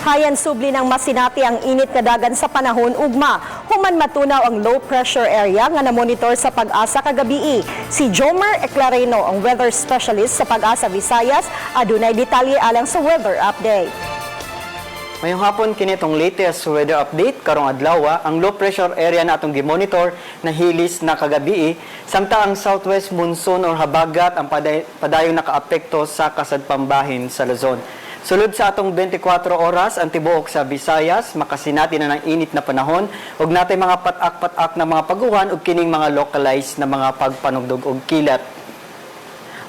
Hayan subli ng masinati ang init nga dagan sa panahon ugma. Human matunaw ang low pressure area nga namonitor sa Pag-asa kagabi. Si Jomer Eclareno, ang weather specialist sa Pag-asa Visayas, adunay detalye alang sa weather update. Mayong hapon kinitong latest weather update karong adlaw ang low pressure area na atong gimonitor na hilis na kagabi samtang ang southwest monsoon or habagat ang padayong nakaapekto sa kasadpambahin sa Luzon. Sulod sa atong 24 oras ang tibuok sa Visayas, makasinati na ng init na panahon ug natay mga patak-patak na mga paguhan ug kining mga localized na mga pagpanugdog og kilat.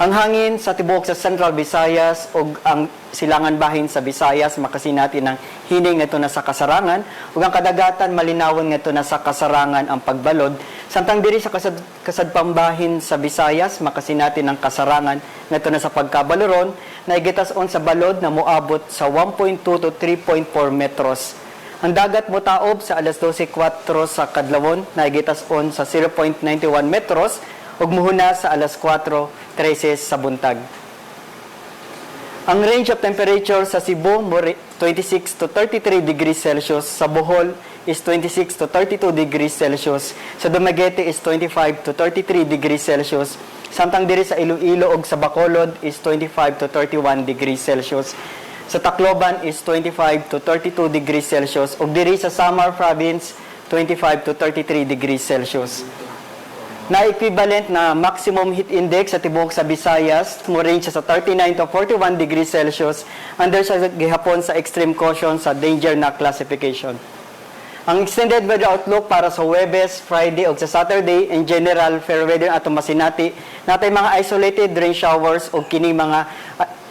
Ang hangin sa tibuok sa Central Visayas ug ang silangan bahin sa Visayas makasinati ng hining ngadto na sa kasarangan ug ang kadagatan malinawon ngadto na sa kasarangan ang pagbalod samtang diri sa kasadpambahin sa Visayas makasinati ng kasarangan ngadto na sa pagkabaloron na igitas-on sa balod na moabot sa 1.2 to 3.4 metros. Ang dagat motaob sa alas 12:04 sa kadlawon na igitas-on sa 0.91 metros ug muhuna sa alas 4:13 sa buntag. Ang range of temperature sa Cebu 26 to 33 degrees Celsius, sa Bohol is 26 to 32 degrees Celsius, sa Dumaguete is 25 to 33 degrees Celsius, samtang diri sa Iloilo ug sa Bacolod is 25 to 31 degrees Celsius. Sa Tacloban is 25 to 32 degrees Celsius ug diri sa Samar Province 25 to 33 degrees Celsius. Na equivalent na maximum heat index sa tibuok sa Visayas mo range sa 39 to 41 degrees Celsius under sa gihapon sa extreme caution sa danger na classification. Ang extended weather outlook para sa Huwebes, Friday ug sa Saturday in general fair weather atong masinati natay mga isolated rain showers ug kini mga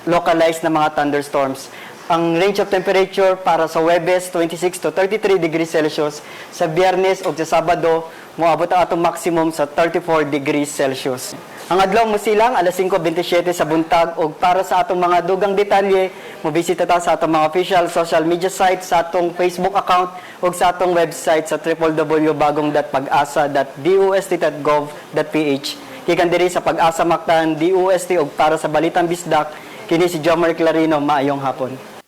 localized na mga thunderstorms. Ang range of temperature para sa Huwebes 26 to 33 degrees Celsius, sa Biyernes ug sa Sabado moabot ang atong maximum sa 34 degrees Celsius. Ang adlaw mo silang alas 5:27 sa buntag ug para sa atong mga dugang detalye, mobisita ta sa atong mga official social media sites, sa atong Facebook account ug sa atong website sa www.bagong.pag-asa.dost.gov.ph. Gikan diri sa Pag-asa Mactan, DOST ug para sa Balitang Bisdak, kini si Jomer Eclareno, maayong hapon.